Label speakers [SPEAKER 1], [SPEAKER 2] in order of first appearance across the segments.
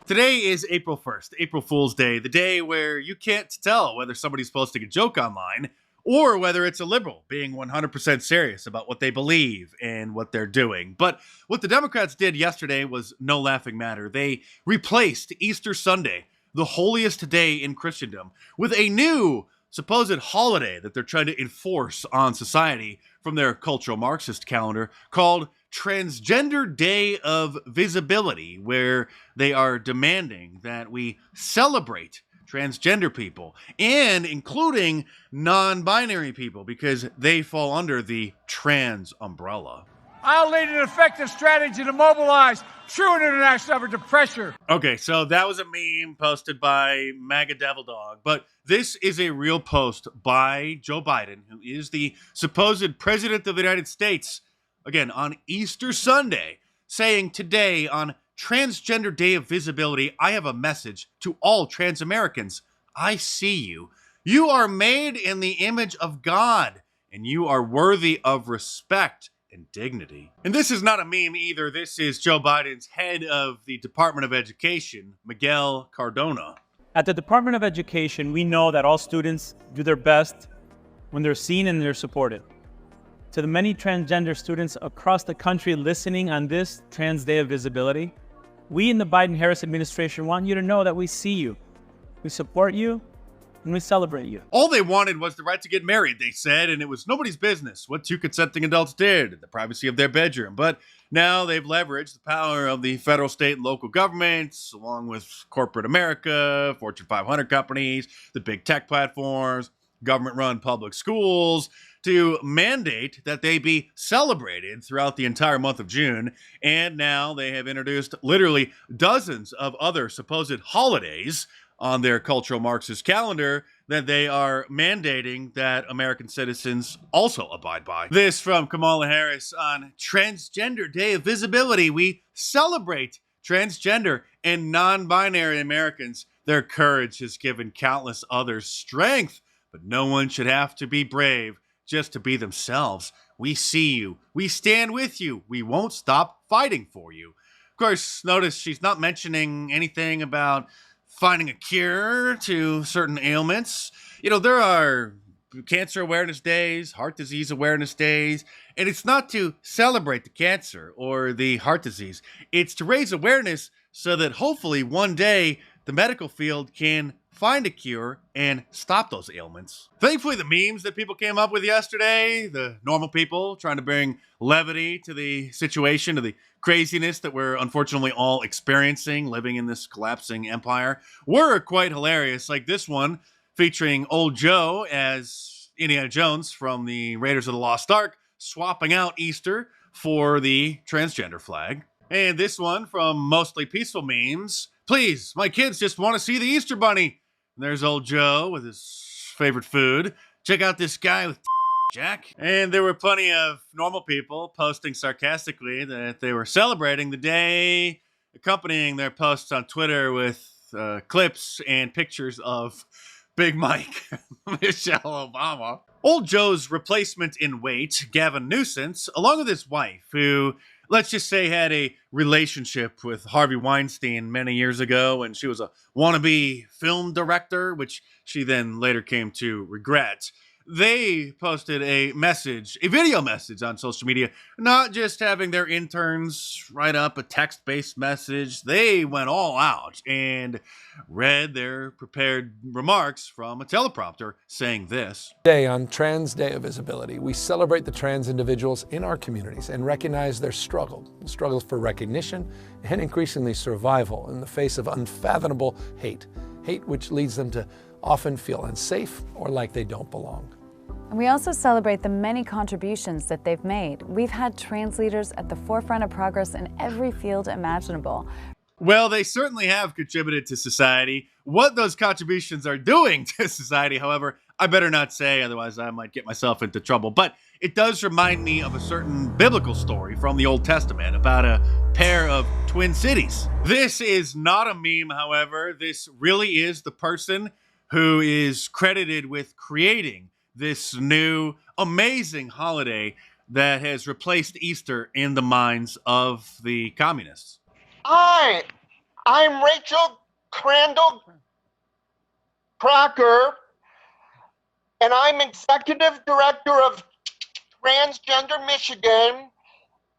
[SPEAKER 1] Today is April 1st, April Fool's Day, the day where you can't tell whether somebody's posting a joke online or whether it's a liberal being 100% serious about what they believe and what they're doing. But what the Democrats did yesterday was no laughing matter. They replaced Easter Sunday, the holiest day in Christendom, with a new supposed holiday that they're trying to enforce on society from their cultural Marxist calendar called Transgender Day of Visibility, where they are demanding that we celebrate transgender people and including non-binary people because they fall under the trans umbrella.
[SPEAKER 2] I'll lead an effective strategy to mobilize true international effort to pressure.
[SPEAKER 1] Okay, so that was a meme posted by MAGA Devil Dog, but this is a real post by Joe Biden, who is the supposed president of the United States, again, on Easter Sunday, saying today on Transgender Day of Visibility, I have a message to all trans Americans. I see you. You are made in the image of God, and you are worthy of respect and dignity. And this is not a meme either. This is Joe Biden's head of the Department of Education, Miguel Cardona.
[SPEAKER 3] At the Department of Education, we know that all students do their best when they're seen and they're supported. To the many transgender students across the country listening on this Trans Day of Visibility, we in the Biden-Harris administration want you to know that we see you, we support you, and we celebrate you.
[SPEAKER 1] All they wanted was the right to get married, they said, and it was nobody's business what two consenting adults did in the privacy of their bedroom. But now they've leveraged the power of the federal, state, and local governments, along with corporate America, Fortune 500 companies, the big tech platforms, government-run public schools, to mandate that they be celebrated throughout the entire month of June. And now they have introduced literally dozens of other supposed holidays on their cultural Marxist calendar that they are mandating that American citizens also abide by. This from Kamala Harris on Transgender Day of Visibility. We celebrate transgender and non-binary Americans. Their courage has given countless others strength, but no one should have to be brave just to be themselves. We see you. We stand with you. We won't stop fighting for you. Of course, notice she's not mentioning anything about finding a cure to certain ailments. You know, there are cancer awareness days, heart disease awareness days, and it's not to celebrate the cancer or the heart disease. It's to raise awareness so that hopefully one day the medical field can find a cure and stop those ailments. Thankfully, the memes that people came up with yesterday, the normal people trying to bring levity to the situation, to the craziness that we're unfortunately all experiencing living in this collapsing empire, were quite hilarious. Like this one featuring Old Joe as Indiana Jones from the Raiders of the Lost Ark, swapping out Easter for the transgender flag. And this one from Mostly Peaceful Memes, please, my kids just want to see the Easter Bunny. And there's Old Joe with his favorite food. Check out this guy with Jack. And there were plenty of normal people posting sarcastically that they were celebrating the day, accompanying their posts on Twitter with clips and pictures of Big Mike, Michelle Obama. Old Joe's replacement in weight, Gavin Newsom, along with his wife, who, let's just say, had a relationship with Harvey Weinstein many years ago, and she was a wannabe film director, which she then later came to regret. They posted a message, a video message on social media, not just having their interns write up a text-based message. They went all out and read their prepared remarks from a teleprompter saying this.
[SPEAKER 4] Today on Trans Day of Visibility, we celebrate the trans individuals in our communities and recognize their struggles for recognition and increasingly survival in the face of unfathomable hate which leads them to often feel unsafe or like they don't belong.
[SPEAKER 5] And we also celebrate the many contributions that they've made. We've had trans leaders at the forefront of progress in every field imaginable.
[SPEAKER 1] Well, they certainly have contributed to society. What those contributions are doing to society, however, I better not say, otherwise I might get myself into trouble. But it does remind me of a certain biblical story from the Old Testament about a pair of twin cities. This is not a meme, however. This really is the person who is credited with creating this new amazing holiday that has replaced Easter in the minds of the communists.
[SPEAKER 6] Hi, I'm Rachel Crandall Crocker, and I'm Executive Director of Transgender Michigan,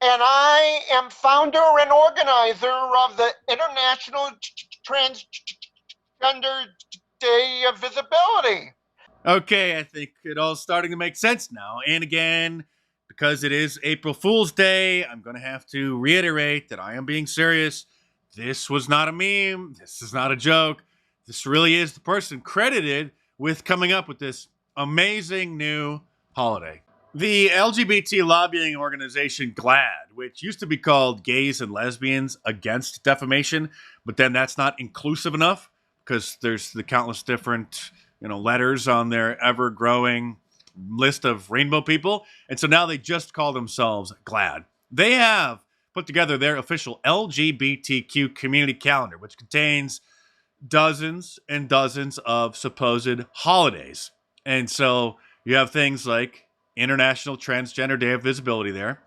[SPEAKER 6] and I am founder and organizer of the International Transgender Day of Visibility.
[SPEAKER 1] Okay, I think it all starting to make sense now. And again, because it is April Fool's Day, I'm going to have to reiterate that I am being serious. This was not a meme. This is not a joke. This really is the person credited with coming up with this amazing new holiday. The LGBT lobbying organization GLAAD, which used to be called Gays and Lesbians Against Defamation, but then that's not inclusive enough because there's the countless different letters on their ever-growing list of rainbow people. And so now they just call themselves GLAAD. They have put together their official LGBTQ community calendar, which contains dozens and dozens of supposed holidays. And so you have things like International Transgender Day of Visibility there.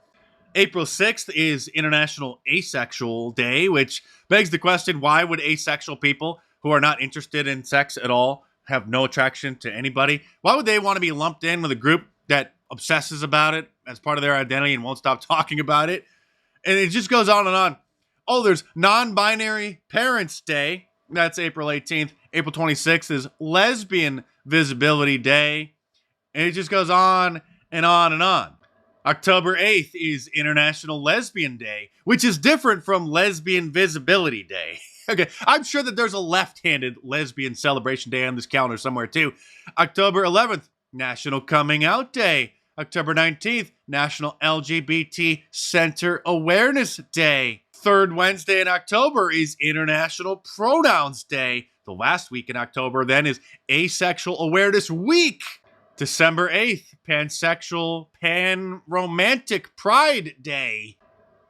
[SPEAKER 1] April 6th is International Asexual Day, which begs the question, why would asexual people who are not interested in sex at all, have no attraction to anybody, why would they want to be lumped in with a group that obsesses about it as part of their identity and won't stop talking about it? And it just goes on and on. Oh, there's Non-Binary Parents Day. That's April 18th. April 26th is Lesbian Visibility Day. And it just goes on and on and on. October 8th is International Lesbian Day, which is different from Lesbian Visibility Day. Okay, I'm sure that there's a left-handed lesbian celebration day on this calendar somewhere too. October 11th, National Coming Out Day. October 19th, National LGBT Center Awareness Day. Third Wednesday in October is International Pronouns Day. The last week in October then is Asexual Awareness Week. December 8th, Pansexual Pan-Romantic Pride Day.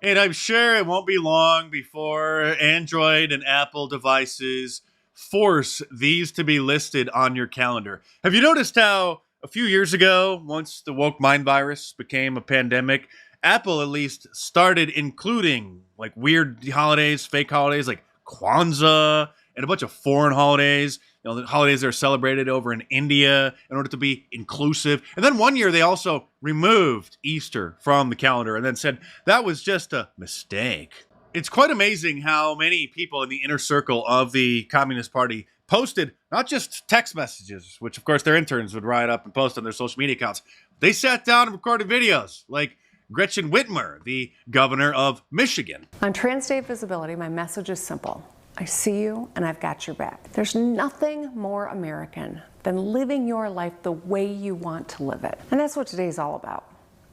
[SPEAKER 1] And I'm sure it won't be long before Android and Apple devices force these to be listed on your calendar. Have you noticed how a few years ago, once the woke mind virus became a pandemic, Apple at least started including like weird holidays, fake holidays like Kwanzaa and a bunch of foreign holidays, the holidays that are celebrated over in India in order to be inclusive. And then one year they also removed Easter from the calendar and then said that was just a mistake. It's quite amazing how many people in the inner circle of the Communist Party posted not just text messages, which of course their interns would write up and post on their social media accounts. They sat down and recorded videos like Gretchen Whitmer, the governor of Michigan.
[SPEAKER 7] On Trans Day of Visibility, my message is simple. I see you and I've got your back. There's nothing more American than living your life the way you want to live it. And that's what today's all about.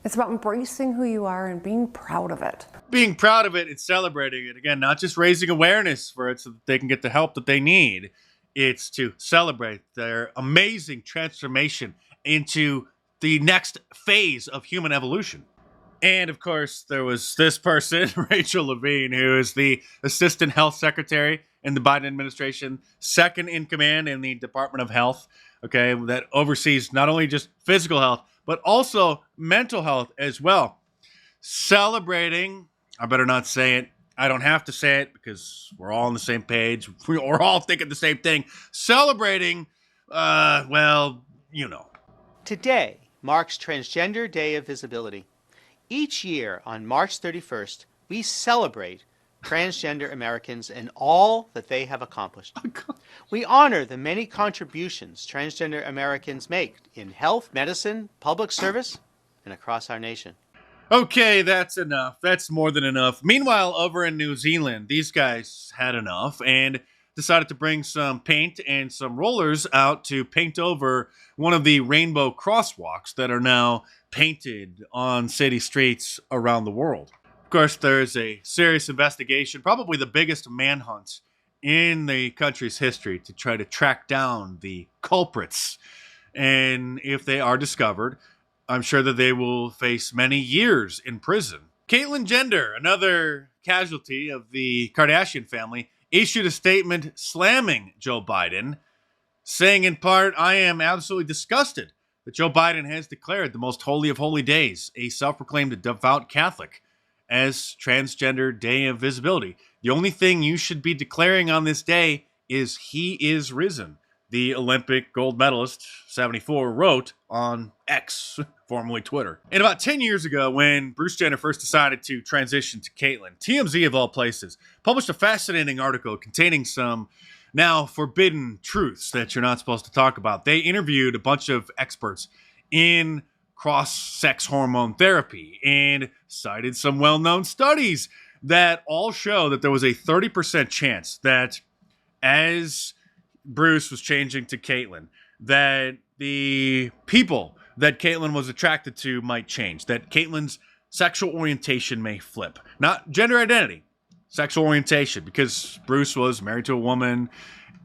[SPEAKER 7] It's about embracing who you are and being proud of it.
[SPEAKER 1] Being proud of it and celebrating it. Again, not just raising awareness for it so that they can get the help that they need. It's to celebrate their amazing transformation into the next phase of human evolution. And of course, there was this person, Rachel Levine, who is the Assistant Health Secretary in the Biden administration, second in command in the Department of Health, okay, that oversees not only just physical health, but also mental health as well. Celebrating, I better not say it. I don't have to say it because we're all on the same page. We're all thinking the same thing. Celebrating,
[SPEAKER 8] Today marks Transgender Day of Visibility. Each year on March 31st, we celebrate transgender Americans and all that they have accomplished. We honor the many contributions transgender Americans make in health, medicine, public service, and across our nation.
[SPEAKER 1] Okay, that's enough. That's more than enough. Meanwhile, over in New Zealand, these guys had enough and decided to bring some paint and some rollers out to paint over one of the rainbow crosswalks that are now painted on city streets around the world. Of course, there's a serious investigation, probably the biggest manhunt in the country's history to try to track down the culprits. And if they are discovered, I'm sure that they will face many years in prison. Caitlyn Jenner, another casualty of the Kardashian family, issued a statement slamming Joe Biden, saying in part, "I am absolutely disgusted that Joe Biden has declared the most holy of holy days, a self-proclaimed devout Catholic, as Transgender Day of Visibility. The only thing you should be declaring on this day is he is risen. The Olympic gold medalist, 74, wrote on X, formerly Twitter. And about 10 years ago, when Bruce Jenner first decided to transition to Caitlyn, TMZ, of all places, published a fascinating article containing some now forbidden truths that you're not supposed to talk about. They interviewed a bunch of experts in cross-sex hormone therapy and cited some well-known studies that all show that there was a 30% chance that as Bruce was changing to Caitlyn, that the people that Caitlyn was attracted to might change, that Caitlyn's sexual orientation may flip. Not gender identity, sexual orientation, because Bruce was married to a woman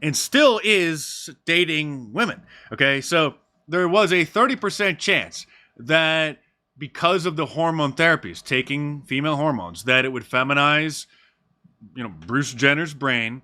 [SPEAKER 1] and still is dating women. Okay, so there was a 30% chance that because of the hormone therapies, taking female hormones, that it would feminize, Bruce Jenner's brain,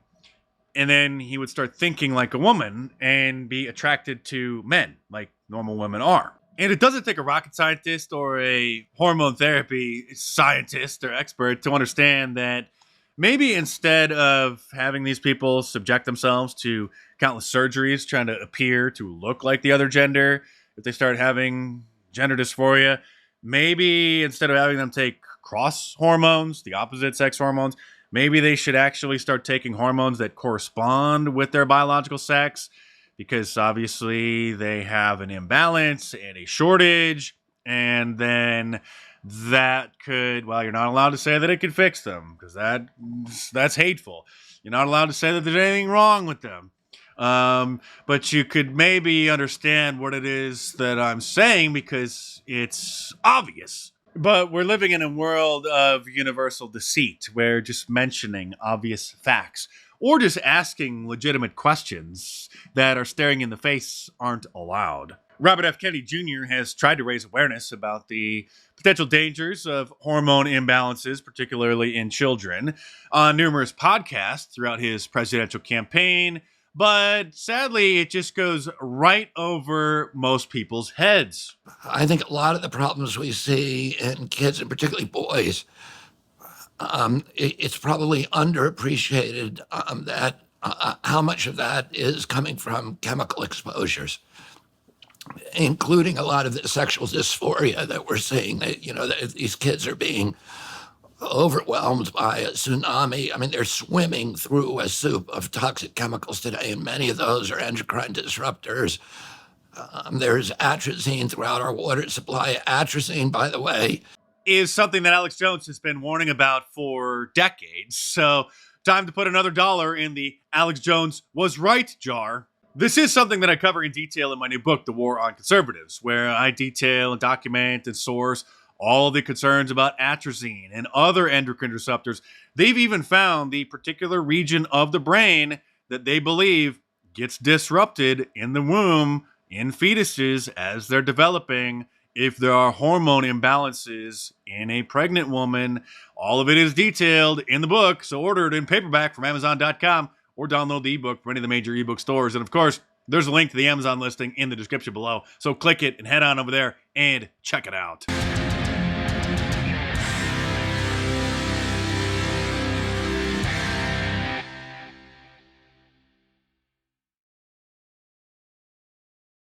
[SPEAKER 1] and then he would start thinking like a woman and be attracted to men like normal women are. And it doesn't take a rocket scientist or a hormone therapy scientist or expert to understand that maybe instead of having these people subject themselves to countless surgeries trying to appear to look like the other gender, if they start having gender dysphoria, maybe instead of having them take cross hormones, the opposite sex hormones, maybe they should actually start taking hormones that correspond with their biological sex, because obviously they have an imbalance and a shortage, and then that could, well, you're not allowed to say that it could fix them, because that's hateful. You're not allowed to say that there's anything wrong with them. But you could maybe understand what it is that I'm saying, because it's obvious. But we're living in a world of universal deceit, where just mentioning obvious facts or just asking legitimate questions that are staring in the face aren't allowed. Robert F. Kennedy Jr. has tried to raise awareness about the potential dangers of hormone imbalances, particularly in children, on numerous podcasts throughout his presidential campaign. But sadly, it just goes right over most people's heads.
[SPEAKER 9] I think a lot of the problems we see in kids, and particularly boys, it's probably underappreciated that how much of that is coming from chemical exposures, including a lot of the sexual dysphoria that we're seeing. That these kids are being overwhelmed by a tsunami. I mean, they're swimming through a soup of toxic chemicals today, and many of those are endocrine disruptors. There's atrazine throughout our water supply. Atrazine, by the way,
[SPEAKER 1] is something that Alex Jones has been warning about for decades. So time to put another dollar in the Alex Jones was right jar. This is something that I cover in detail in my new book, The War on Conservatives, where I detail and document and source all the concerns about atrazine and other endocrine disruptors. They've even found the particular region of the brain that they believe gets disrupted in the womb in fetuses as they're developing if there are hormone imbalances in a pregnant woman. All of it is detailed in the book, so order it in paperback from Amazon.com or download the ebook from any of the major ebook stores. And of course, there's a link to the Amazon listing in the description below, so click it and head on over there and check it out.